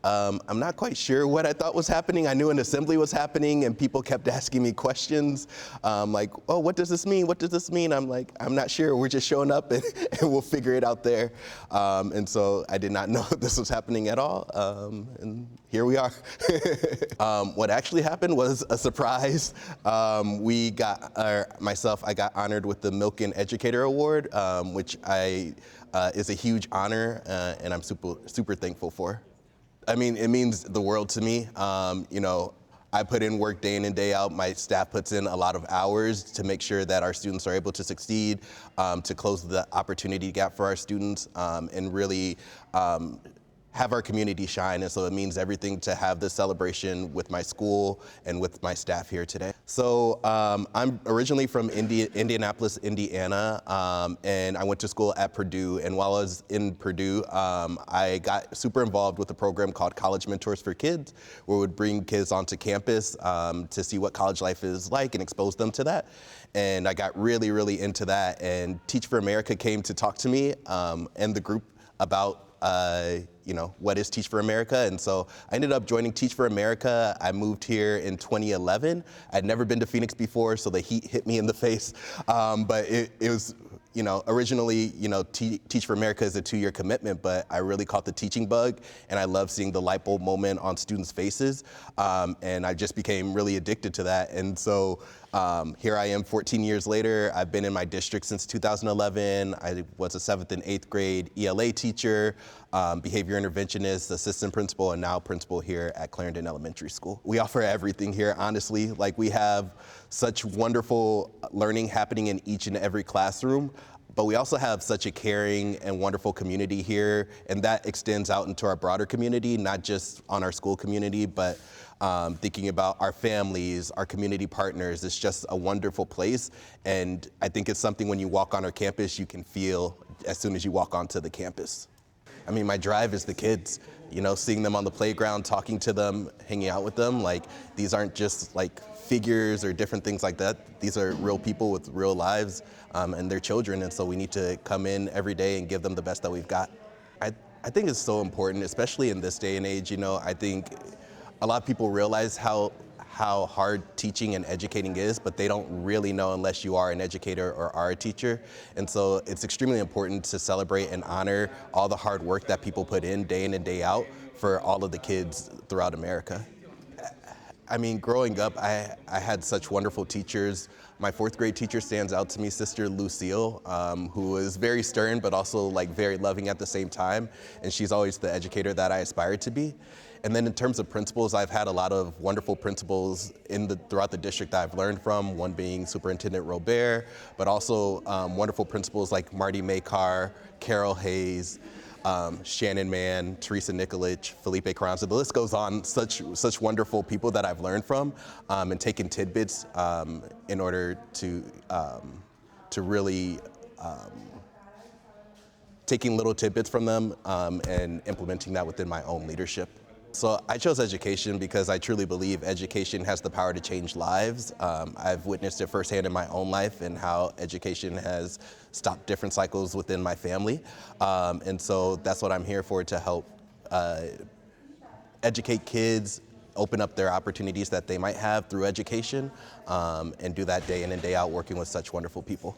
I'm not quite sure what I thought was happening. I knew an assembly was happening and people kept asking me questions like, oh, what does this mean? What does this mean? I'm like, I'm not sure. We're just showing up and we'll figure it out there. And so I did not know this was happening at all. And here we are. What actually happened was a surprise. I got honored with the Milken Educator Award, which is a huge honor and I'm super thankful for. I mean, it means the world to me. I put in work day in and day out. My staff puts in a lot of hours to make sure that our students are able to succeed, to close the opportunity gap for our students, and really have our community shine. And so it means everything to have this celebration with my school and with my staff here today. So I'm originally from Indianapolis, Indiana, and I went to school at Purdue. And while I was in Purdue, I got super involved with a program called College Mentors for Kids, where we would bring kids onto campus to see what college life is like and expose them to that. And I got really into that. And Teach for America came to talk to me and the group about what is Teach for America? And so I ended up joining Teach for America. I moved here in 2011. I'd never been to Phoenix before, so the heat hit me in the face. But it was, originally, Teach for America is a 2-year commitment, but I really caught the teaching bug, and I love seeing the light bulb moment on students' faces. And I just became really addicted to that. And so here I am 14 years later. I've been in my district since 2011. I was a 7th and 8th grade ELA teacher, behavior interventionist, assistant principal, and now principal here at Clarendon Elementary School. We offer everything here, honestly. Like, we have such wonderful learning happening in each and every classroom, but we also have such a caring and wonderful community here, and that extends out into our broader community, not just on our school community, but thinking about our families, our community partners. It's just a wonderful place, and I think it's something when you walk on our campus, you can feel as soon as you walk onto the campus. I mean, my drive is the kids, seeing them on the playground, talking to them, hanging out with them. Like, these aren't just like figures or different things like that. These are real people with real lives, and they're children, and so we need to come in every day and give them the best that we've got. I think it's so important, especially in this day and age. I think a lot of people realize how hard teaching and educating is, but they don't really know unless you are an educator or are a teacher. And so it's extremely important to celebrate and honor all the hard work that people put in and day out for all of the kids throughout America. I mean, growing up, I had such wonderful teachers. My 4th grade teacher stands out to me, Sister Lucille, who is very stern, but also very loving at the same time. And she's always the educator that I aspire to be. And then in terms of principals, I've had a lot of wonderful principals throughout the district that I've learned from, one being Superintendent Robert, but also wonderful principals like Marty Makar, Carol Hayes, Shannon Mann, Teresa Nikolic, Felipe Carranza. The list goes on. Such wonderful people that I've learned from, and taken tidbits in order to really taking little tidbits from them and implementing that within my own leadership. So I chose education because I truly believe education has the power to change lives. I've witnessed it firsthand in my own life and how education has stopped different cycles within my family. And so that's what I'm here for, to help educate kids, open up their opportunities that they might have through education, and do that day in and day out working with such wonderful people.